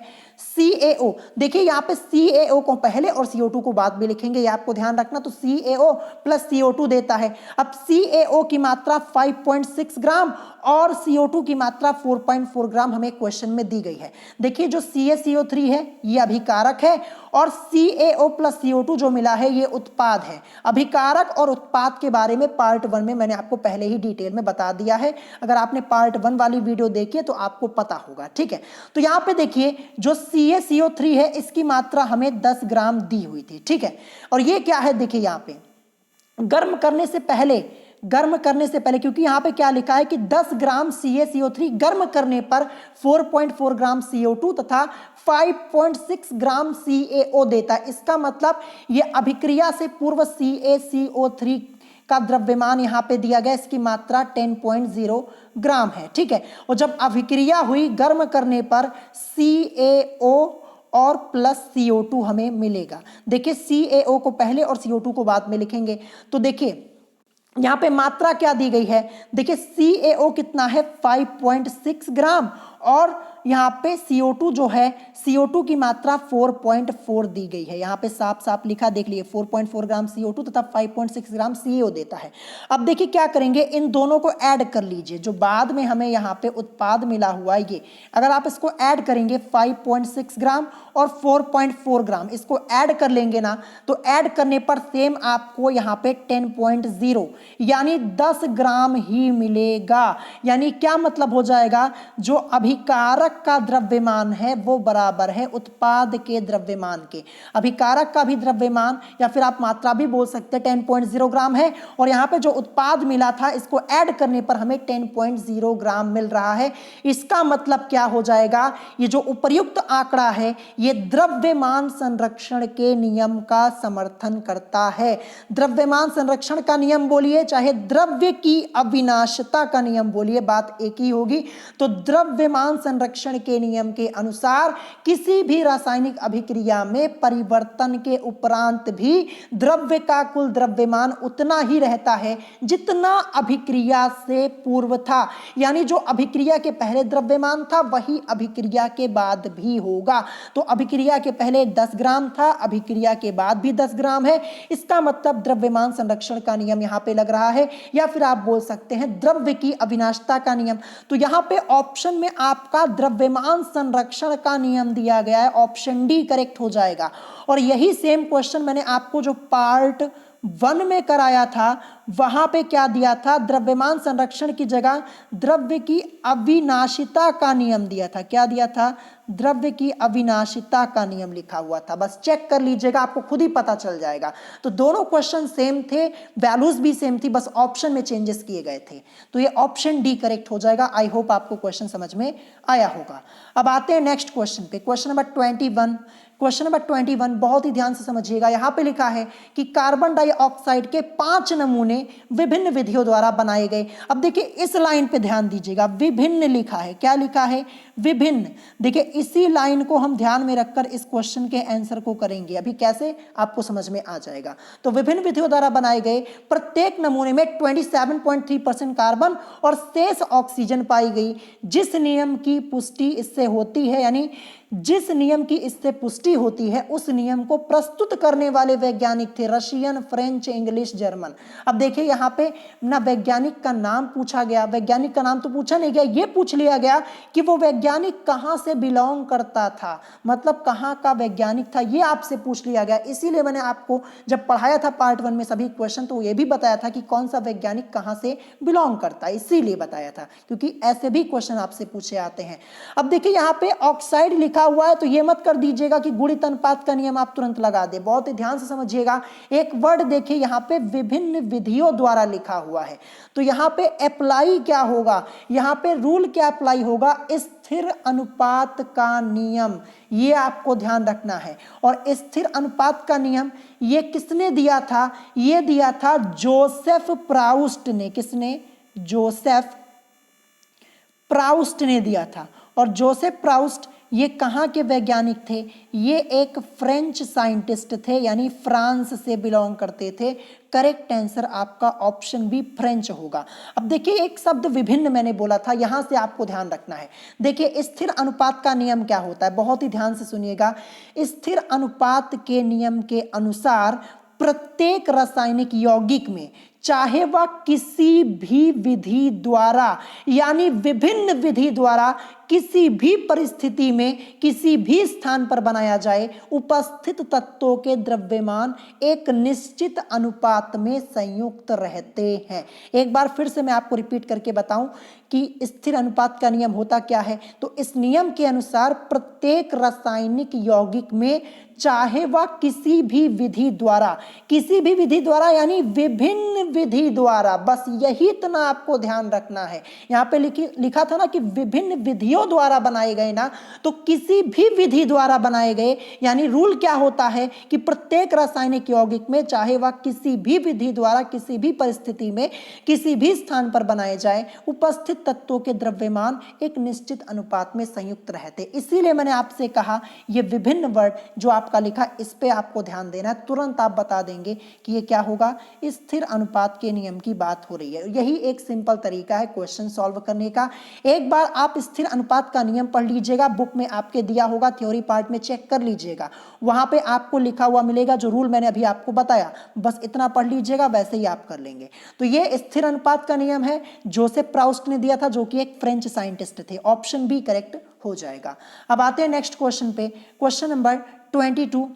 CaO। देखिए यहाँ पे CaO को पहले और CO2 को बाद में लिखेंगे, ये आपको ध्यान रखना। तो CaO प्लस CO2 देता है। अब CaO की मात्रा 5.6 ग्राम और CO2 की मात्रा 4.4 ग्राम हमें क्वेश्चन में दी गई है। देखिए जो CaCO3 है ये अभिकारक है और CaO प्लस CO2 जो मिला है ये उत्पाद है। अभिकारक और उत्पाद के बारे में पार्ट 1 में मैंने आपको पहले ही डिटेल में बता दिया है, अगर आपने पार्ट 1 वाली वीडियो देखिए तो आपको पता होगा, ठीक है। तो यहाँ पे देखिए जो CaCO3 है इसकी मात्रा हमें 10 ग्राम दी हुई थी, ठीक है। और ये क्या है, देखिए यहाँ पे गर्म करने से पहले, क्योंकि यहाँ पे क्या लिखा है कि 10 ग्राम CaCO3 गर्म करने पर 4.4 ग्राम CO2 तथा 5.6 ग्राम CaO देता है। इसका मतलब ये अभिक्रिया से पूर्व CaCO3 का द्रव्यमान यहाँ पे दिया गया, इसकी मात्रा 10.0 ग्राम है, ठीक है। और जब अभिक्रिया हुई गर्म करने पर CaO और प्लस CO2 हमें मिलेगा। देखिए CaO को पहले और CO2 को बाद में लिखेंगे। तो देखिए यहाँ पे मात्रा क्या दी गई है, देखिए CaO कितना है 5.6 ग्राम और यहाँ पे CO2 जो है, CO2 की मात्रा 4.4 दी गई है। यहाँ पे साफ साफ लिखा देख लिए 4.4 ग्राम CO2 तथा 5.6 ग्राम CaO देता है। अब देखिए क्या करेंगे, इन दोनों को ऐड कर लीजिए, जो बाद में हमें यहाँ पे उत्पाद मिला हुआ है ये, अगर आप इसको ऐड करेंगे 5.6 ग्राम और 4.4 ग्राम, इसको ऐड कर लेंगे ना तो ऐड करने पर सेम आपको यहाँ पे 10.0 यानी 10 ग्राम ही मिलेगा। यानी क्या मतलब हो जाएगा, जो अभिकारक का द्रव्यमान है वो बराबर है उत्पाद के द्रव्यमान के। अभिकारक का भी द्रव्यमान या फिर आप मात्रा भी बोल सकते हैं 10.0 ग्राम है, और यहाँ पे जो उत्पाद मिला था इसको ऐड करने पर हमें 10.0 ग्राम मिल रहा है। इसका मतलब क्या हो जाएगा, ये जो उपर्युक्त आंकड़ा है ये द्रव्यमान संरक्षण के नियम का समर्थन करता है। द्रव्यमान संरक्षण का नियम बोलिए चाहे द्रव्य की अविनाशिता का नियम बोलिए, बात एक ही होगी। तो द्रव्यमान संरक्षण के नियम के अनुसार किसी भी रासायनिक अभिक्रिया में परिवर्तन के उपरांत भी द्रव्य का कुल द्रव्यमान उतना ही रहता है जितना अभिक्रिया से पूर्व था। यानी जो अभिक्रिया के पहले द्रव्यमान था वही अभिक्रिया के बाद भी होगा। तो अभिक्रिया के पहले 10 ग्राम था, अभिक्रिया के बाद भी 10 ग्राम है। इसका मतलब द्रव्यमान संरक्षण का नियम यहां पे लग रहा है, या फिर आप बोल सकते हैं द्रव्य की अविनाशिता का नियम। तो यहां पे ऑप्शन में आपका द्रव्यमान संरक्षण का नियम दिया गया है, ऑप्शन डी करेक्ट हो जाएगा। और यही सेम क्वेश्चन मैंने आपको जो पार्ट 1 में कराया था वहां पे क्या दिया था, द्रव्यमान संरक्षण की जगह द्रव्य की अविनाशिता का नियम दिया था। क्या दिया था, द्रव्य की अविनाशिता का नियम लिखा हुआ था। बस चेक कर लीजिएगा, आपको खुद ही पता चल जाएगा। तो दोनों क्वेश्चन सेम थे, वैल्यूज भी सेम थी, बस ऑप्शन में चेंजेस किए गए थे। तो ये ऑप्शन डी करेक्ट हो जाएगा। आई होप आपको क्वेश्चन समझ में आया होगा। अब आते हैं नेक्स्ट क्वेश्चन पे, क्वेश्चन नंबर 21। क्वेश्चन नंबर 21 बहुत ही ध्यान से समझिएगा। यहां पे लिखा है कि कार्बन डाइऑक्साइड के 5 नमूने विभिन्न विधियों द्वारा बनाए गए। अब देखिए इस लाइन पे ध्यान दीजिएगा, विभिन्न लिखा है। क्या लिखा है, विभिन्न। देखिए इसी लाइन को हम ध्यान में रखकर इस क्वेश्चन के आंसर को करेंगे। अभी कैसे आपको समझ में आ जाएगा। तो विभिन्न विधियों द्वारा बनाए गए प्रत्येक नमूने में 27.3% कार्बन और शेष ऑक्सीजन पाई गई। जिस नियम की पुष्टि इससे होती है, यानी जिस नियम की इससे पुष्टि होती है उस नियम को प्रस्तुत करने वाले वैज्ञानिक थे रशियन, फ्रेंच, इंग्लिश, जर्मन। अब देखिए यहाँ पे ना वैज्ञानिक का नाम पूछा गया, वैज्ञानिक का नाम तो पूछा नहीं गया, ये पूछ लिया गया कि वो वैज्ञानिक कहाँ से बिलोंग करता था, मतलब कहाँ का वैज्ञानिक था, ये आपसे पूछ लिया गया। इसीलिए मैंने आपको जब पढ़ाया था पार्ट 1 में सभी क्वेश्चन, तो ये भी बताया था कि कौन सा वैज्ञानिक कहाँ से बिलोंग करता है, इसीलिए बताया था, क्योंकि ऐसे भी क्वेश्चन आपसे पूछे आते हैं। अब देखिए यहाँ पे ऑक्साइड लिखा हुआ है, तो ये मत कर दीजिएगा कि गुणित अनुपात का नियम आप तुरंत लगा दे। बहुत ही ध्यान से समझिएगा। एक वर्ड देखिए यहाँ पे विभिन्न विधियों द्वारा लिखा हुआ है, तो यहाँ पे अप्लाई क्या होगा, यहाँ पे रूल क्या अप्लाई होगा, स्थिर अनुपात का नियम, ये आपको ध्यान रखना है। और स्थिर अनुपात का नियम ये किसने दिया था, ये दिया था जोसेफ प्राउस्ट ने। किसने, जोसेफ प्राउस्ट ने दिया था। और जोसेफ प्राउस्ट ये कहाँ के वैज्ञानिक थे, ये एक फ्रेंच साइंटिस्ट थे, यानी फ्रांस से बिलोंग करते थे। करेक्ट आंसर आपका ऑप्शन बी फ्रेंच होगा। अब देखिए एक शब्द विभिन्न मैंने बोला था, यहां से आपको ध्यान रखना है। देखिए स्थिर अनुपात का नियम क्या होता है, बहुत ही ध्यान से सुनिएगा। स्थिर अनुपात के नियम के अनुसार प्रत्येक रासायनिक यौगिक में, चाहे वह किसी भी विधि द्वारा, यानी विभिन्न विधि द्वारा किसी भी परिस्थिति में किसी भी स्थान पर बनाया जाए, उपस्थित तत्वों के द्रव्यमान एक निश्चित अनुपात में संयुक्त रहते हैं। एक बार फिर से मैं आपको रिपीट करके बताऊं कि स्थिर अनुपात का नियम होता क्या है। तो इस नियम के अनुसार प्रत्येक रासायनिक यौगिक में, चाहे वह किसी भी विधि द्वारा, किसी भी विधि द्वारा यानी विभिन्न विधि द्वारा, बस यही इतना आपको ध्यान रखना है। यहाँ पे लिखा था ना कि विभिन्न विधियों द्वारा बनाए गए ना, तो किसी भी विधि द्वारा बनाए गए, यानी रूल क्या होता है कि प्रत्येक रासायनिक यौगिक में, चाहे वह किसी भी विधि द्वारा किसी भी परिस्थिति में किसी भी स्थान पर बनाए जाए, उपस्थित तत्वों के द्रव्यमान एक निश्चित अनुपात में संयुक्त रहते। इसीलिए मैंने आपसे कहा ये विभिन्न वर्ड जो आपका लिखा, इस पे आपको ध्यान देना है। तुरंत आप बता देंगे कि ये क्या होगा, स्थिर अनुपात के नियम की बात हो रही है। यही एक सिंपल तरीका है क्वेश्चन सॉल्व करने का। एक बार आप स्थिर अनुपात का नियम पढ़ लीजिएगा, बुक में आपके दिया होगा, थ्योरी पार्ट में चेक कर लीजिएगा, वहां पे आपको लिखा हुआ मिलेगा जो रूल मैंने अभी आपको बताया, बस इतना पढ़ लीजिएगा, वैसे ही आप कर लेंगे। तो ये स्थिर अनुपात का नियम है, जोसेफ प्राउस्ट ने दिया था, जो कि एक फ्रेंच साइंटिस्ट थे। ऑप्शन बी करेक्ट हो जाएगा। अब आते हैं नेक्स्ट क्वेश्चन पे, क्वेश्चन नंबर 22।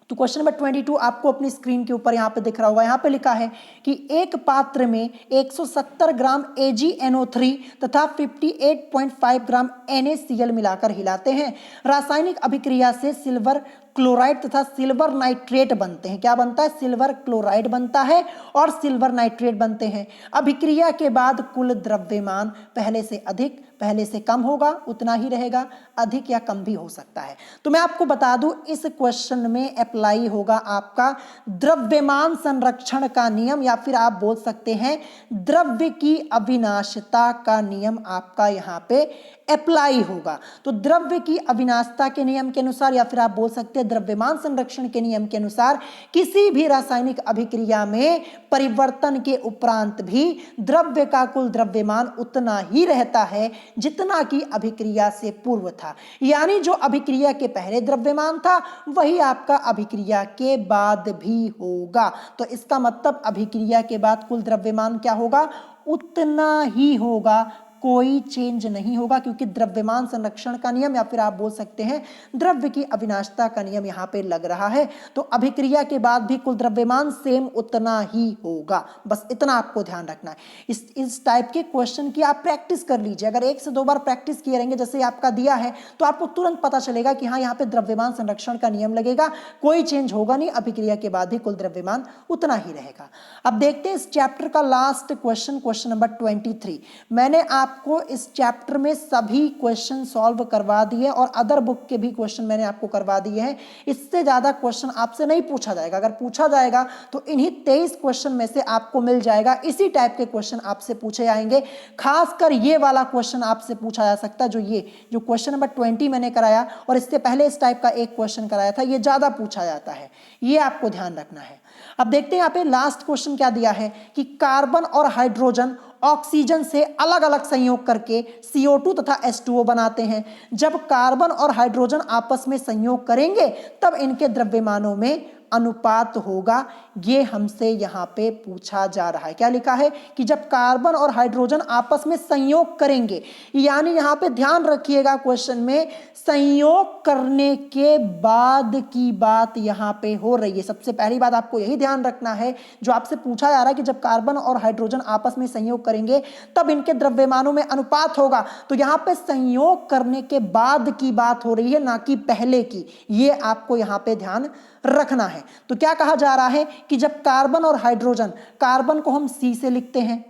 तो क्वेश्चन नंबर 22 आपको अपनी स्क्रीन के ऊपर यहाँ पे दिख रहा होगा। यहाँ पे लिखा है कि एक पात्र में 170 ग्राम AgNO3 तथा 58.5 ग्राम NaCl मिलाकर हिलाते हैं। रासायनिक अभिक्रिया से सिल्वर क्लोराइड तथा सिल्वर नाइट्रेट बनते हैं। क्या बनता है? सिल्वर क्लोराइड बनता है और सिल्वर नाइट्रेट बनते हैं। अभिक्रिया के बाद कुल द्रव्यमान पहले से अधिक, पहले से कम होगा, उतना ही रहेगा, अधिक या कम भी हो सकता है। तो मैं आपको बता दूं, इस क्वेश्चन में अप्लाई होगा आपका द्रव्यमान संरक्षण का नियम, या फिर आप बोल सकते हैं द्रव्य की अविनाशिता का नियम आपका यहाँ पे अप्लाई होगा। तो द्रव्य की अविनाशिता के नियम के अनुसार, या फिर आप बोल सकते हैं द्रव्यमान संरक्षण के नियम के अनुसार, किसी भी रासायनिक अभिक्रिया में परिवर्तन के उपरांत भी द्रव्य का कुल द्रव्यमान उतना ही रहता है जितना कि अभिक्रिया से पूर्व था। यानी जो अभिक्रिया के पहले द्रव्यमान था वही आपका अभिक्रिया के बाद भी होगा। तो इसका मतलब अभिक्रिया के बाद कुल द्रव्यमान क्या होगा? उतना ही होगा, कोई चेंज नहीं होगा, क्योंकि द्रव्यमान संरक्षण का नियम, या फिर आप बोल सकते हैं द्रव्य की अविनाशिता का नियम यहाँ पे लग रहा है। तो अभिक्रिया के बाद भी कुल द्रव्यमान सेम उतना ही होगा। बस इतना आपको ध्यान रखना है। इस टाइप के क्वेश्चन की आप प्रैक्टिस कर लीजिए। अगर 1 से 2 बार प्रैक्टिस किए रहेंगे, जैसे आपका दिया है, तो आपको तुरंत पता चलेगा कि हाँ, यहाँ पे द्रव्यमान संरक्षण का नियम लगेगा, कोई चेंज होगा नहीं, अभिक्रिया के बाद भी कुल द्रव्यमान उतना ही रहेगा। अब देखते हैं इस चैप्टर का लास्ट क्वेश्चन, क्वेश्चन नंबर 23। मैंने आपको इस चैप्टर में सभी क्वेश्चन सॉल्व करवा दिए और अदर बुक के भी क्वेश्चन मैंने आपको करवा दिए हैं। इससे ज्यादा क्वेश्चन आपसे नहीं पूछा जाएगा। अगर पूछा जाएगा तो इन्हीं 23 क्वेश्चन में से आपको मिल जाएगा। इसी टाइप के क्वेश्चन आपसे पूछे जाएंगे। खासकर ये वाला क्वेश्चन आपसे पूछा जा सकता है, जो क्वेश्चन नंबर 20 मैंने कराया, और इससे पहले इस टाइप का एक क्वेश्चन कराया था, ये ज्यादा पूछा जाता है, ये आपको ध्यान रखना है। अब देखते हैं यहाँ पे लास्ट क्वेश्चन क्या दिया है कि कार्बन और हाइड्रोजन ऑक्सीजन से अलग अलग संयोग करके CO2 तथा H2O बनाते हैं। जब कार्बन और हाइड्रोजन आपस में संयोग करेंगे तब इनके द्रव्यमानों में अनुपात होगा। ये हमसे यहाँ पे पूछा जा रहा है। क्या लिखा है कि जब कार्बन और हाइड्रोजन आपस में संयोग करेंगे, यानी यहाँ पे ध्यान रखिएगा, क्वेश्चन में संयोग करने के बाद की बात यहाँ पे हो रही है। सबसे पहली बात आपको यही ध्यान रखना है, जो आपसे पूछा जा रहा है कि जब कार्बन और हाइड्रोजन आपस में संयोग करेंगे तब इनके द्रव्यमानों में अनुपात होगा। तो यहाँ पे संयोग करने के बाद की बात हो रही है, ना कि पहले की। ये आपको यहाँ पे ध्यान रखना है। तो क्या कहा जा रहा है कि जब कार्बन और हाइड्रोजन, कार्बन को हम C से लिखते हैं,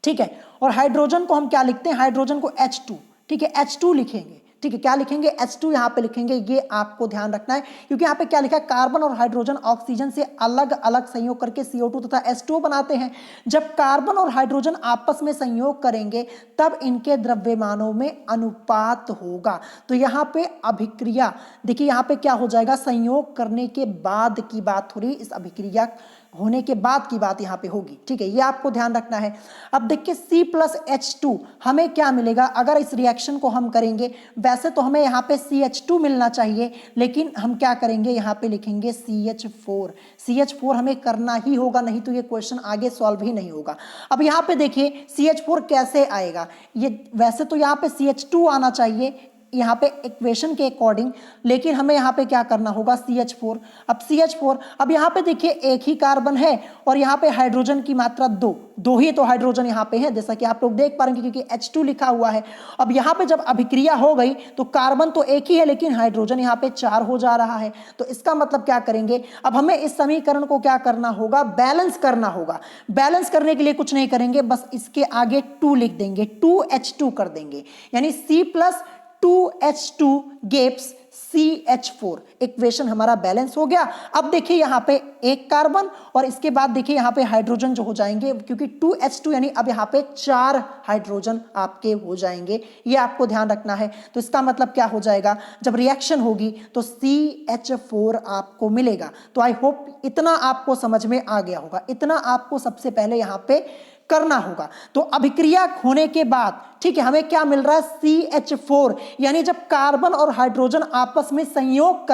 ठीक है, और हाइड्रोजन को हम क्या लिखते हैं? हाइड्रोजन को H2, ठीक है, H2 लिखेंगे, ठीक है, क्या लिखेंगे? H2 यहाँ पे लिखेंगे। ये आपको ध्यान रखना है, क्योंकि यहाँ पे क्या लिखा है? कार्बन और हाइड्रोजन ऑक्सीजन से अलग अलग संयोग करके CO2 तथा H2O बनाते हैं। जब कार्बन और हाइड्रोजन आपस में संयोग करेंगे तब इनके द्रव्यमानों में अनुपात होगा। तो यहाँ पे अभिक्रिया, देखिए यहाँ पे क्या हो जाएगा? संयोग करने के बाद की बात हो रही, इस अभिक्रिया होने के बाद की बात यहाँ पे होगी, ठीक है, ये आपको ध्यान रखना है। अब देखिए C+H2 हमें क्या मिलेगा अगर इस रिएक्शन को हम करेंगे? वैसे तो हमें यहाँ पे CH2 मिलना चाहिए, लेकिन हम क्या करेंगे? यहाँ पे लिखेंगे CH4। CH4 हमें करना ही होगा, नहीं तो ये क्वेश्चन आगे सॉल्व ही नहीं होगा। अब यहाँ पे देखिए CH4 कैसे आएगा? ये वैसे तो यहाँ पे CH2 आना चाहिए यहाँ पे इक्वेशन के अकॉर्डिंग, लेकिन हमें यहाँ पे क्या करना होगा? CH4। अब CH4, अब यहाँ पे देखिए एक ही कार्बन है और यहाँ पे हाइड्रोजन की मात्रा दो ही तो हाइड्रोजन यहाँ पे है, जैसा कि आप लोग देख पा रहे हैं, क्योंकि H2 लिखा हुआ है। अब यहाँ पे जब अभिक्रिया हो गई तो कार्बन तो एक ही है, लेकिन हाइड्रोजन यहाँ पे 4 हो जा रहा है। तो इसका मतलब क्या करेंगे? अब हमें इस समीकरण को क्या करना होगा? बैलेंस करना होगा। बैलेंस करने के लिए कुछ नहीं करेंगे, बस इसके आगे 2 लिख देंगे, 2H2 कर देंगे, यानी C+2H2 gives CH4। इक्वेशन हमारा बैलेंस हो गया। अब देखिए यहाँ पे एक कार्बन और इसके बाद देखिए यहाँ पे हाइड्रोजन जो हो जाएंगे, क्योंकि 2H2 यानी अब यहाँ पे 4 हाइड्रोजन आपके हो जाएंगे। ये आपको ध्यान रखना है। तो इसका मतलब क्या हो जाएगा? जब रिएक्शन होगी तो CH4 आपको मिलेगा। तो आई होप इतना आपको समझ में आ गया होगा। इतना आपको सबसे पहले यहाँ पे करना होगा। तो अभिक्रिया होने के बाद, ठीक है, हमें क्या मिल रहा है CH4, यानी जब कार्बन और हाइड्रोजन आपस में संयोग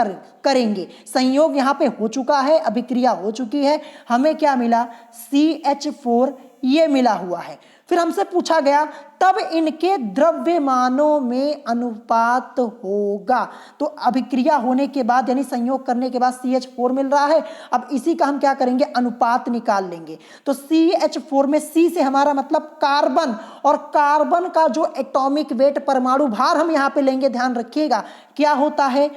करेंगे, संयोग यहां पे हो चुका है, अभिक्रिया हो चुकी है, हमें क्या मिला CH4 ये मिला हुआ है। फिर हमसे पूछा गया तब इनके द्रव्यमानों में अनुपात होगा। तो अभिक्रिया होने के बाद यानी संयोग करने के बाद CH4 मिल रहा है, अब इसी का हम क्या करेंगे अनुपात निकाल लेंगे। तो CH4 में C से हमारा मतलब कार्बन, और कार्बन का जो एटॉमिक वेट परमाणु भार हम यहां पे लेंगे, ध्यान रखिएगा क्या होता है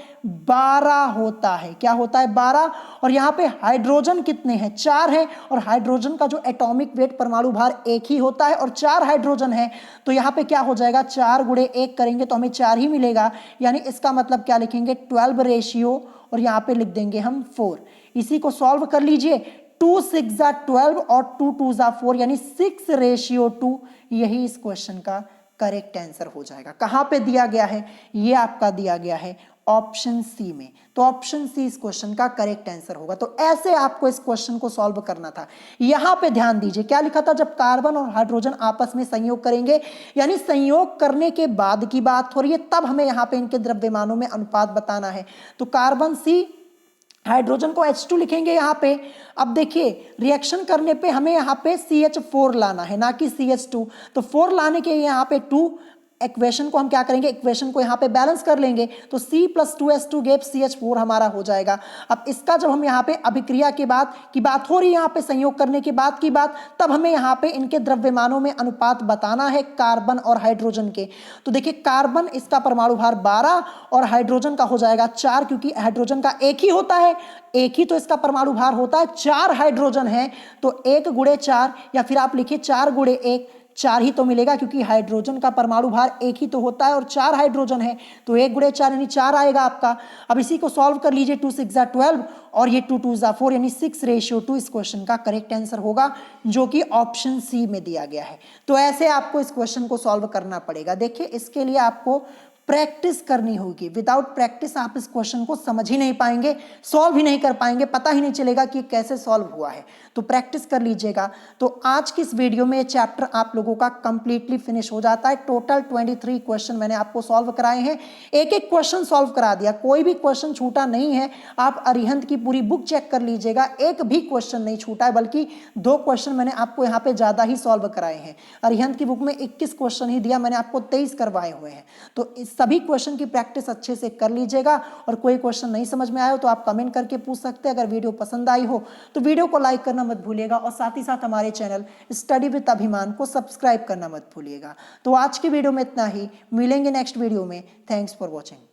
12 होता है। क्या होता है 12। और यहां पे हाइड्रोजन कितने हैं 4 हैं, और हाइड्रोजन का जो एटॉमिक वेट परमाणु भार एक ही होता है और 4 हाइड्रोजन है, तो यहां पे क्या हो जाएगा 4 गुणे 1 करेंगे तो हमें 4 ही मिलेगा, यानी इसका मतलब क्या लिखेंगे 12 रेशियो, और यहां पे लिख देंगे हम 4। इसी को सॉल्व कर लीजिए, 2 6 12 और 2 2 4 यानी 6:2, यही इस क्वेश्चन का करेक्ट आंसर हो जाएगा। कहां पे दिया गया है, ये आपका दिया गया है ऑप्शन सी में, तो ऑप्शन सी इस क्वेश्चन का करेक्ट आंसर होगा। तो ऐसे आपको इस क्वेश्चन को सॉल्व करना था। यहां पे ध्यान दीजिए क्या लिखा था, जब कार्बन और हाइड्रोजन आपस में संयोग करेंगे, यानी संयोग करने के बाद की बात हो रही है, तब हमें यहां पे इनके द्रव्यमानों में अनुपात बताना है। तो कार्बन C, हाइड्रोजन को H2 लिखेंगे यहां पे। अब देखिए रिएक्शन करने पे हमें यहां पे CH4 लाना है, ना कि CH2। तो 4 लाने के यहां पे 2, इक्वेशन को हम क्या करेंगे, इक्वेशन को यहां पे बैलेंस कर लेंगे, तो C + 2H2 गेप CH4 हमारा हो जाएगा। अब इसका जब हम यहां पे अभिक्रिया के बाद की बात हो रही है, यहां पे संयोग करने के बाद की बात, तब हमें यहां पे इनके द्रव्यमानों में अनुपात बताना है कार्बन और हाइड्रोजन के। तो देखिए कार्बन इसका परमाणु भार 12 और हाइड्रोजन का हो जाएगा 4, क्योंकि हाइड्रोजन का एक ही होता है, एक ही तो इसका परमाणु भार होता है, 4 हाइड्रोजन है तो 1 गुणे 4, या फिर आप लिखिए 4 गुणे 1, 4 ही तो मिलेगा, क्योंकि हाइड्रोजन का परमाणु भार एक ही तो होता है और 4 हाइड्रोजन है, तो 1 गुणे 4 यानी 4 आएगा आपका। अब इसी को सॉल्व कर लीजिए, 2 6 12 और ये 2 2 4 यानी 6:2 इस क्वेश्चन का करेक्ट आंसर होगा, जो कि ऑप्शन सी में दिया गया है। तो ऐसे आपको इस क्वेश्चन को सॉल्व करना पड़ेगा। देखिए इसके लिए आपको प्रैक्टिस करनी होगी, विदाउट प्रैक्टिस आप इस क्वेश्चन को समझ ही नहीं पाएंगे, सॉल्व ही नहीं कर पाएंगे, पता ही नहीं चलेगा कि कैसे सॉल्व हुआ है। तो प्रैक्टिस कर लीजिएगा। तो आज की इस वीडियो में ये चैप्टर आप लोगों का कंप्लीटली फिनिश हो जाता है। टोटल 23 क्वेश्चन मैंने आपको सॉल्व कराए हैं, एक एक क्वेश्चन सॉल्व करा दिया, कोई भी क्वेश्चन छूटा नहीं है। आप अरिहंत की पूरी बुक चेक कर लीजिएगा, एक भी क्वेश्चन नहीं छूटा है, बल्कि 2 क्वेश्चन मैंने आपको यहाँ पे ज्यादा ही सॉल्व कराए हैं। अरिहंत की बुक में 21 क्वेश्चन ही दिया, मैंने आपको 23 करवाए हुए हैं। तो इस सभी क्वेश्चन की प्रैक्टिस अच्छे से कर लीजिएगा, और कोई क्वेश्चन नहीं समझ में आया हो तो आप कमेंट करके पूछ सकते हैं। अगर वीडियो पसंद आई हो तो वीडियो को लाइक करना मत भूलिएगा, और साथ ही साथ हमारे चैनल स्टडी विद अभिमान को सब्सक्राइब करना मत भूलिएगा। तो आज की वीडियो में इतना ही, मिलेंगे नेक्स्ट वीडियो में। Thanks for watching.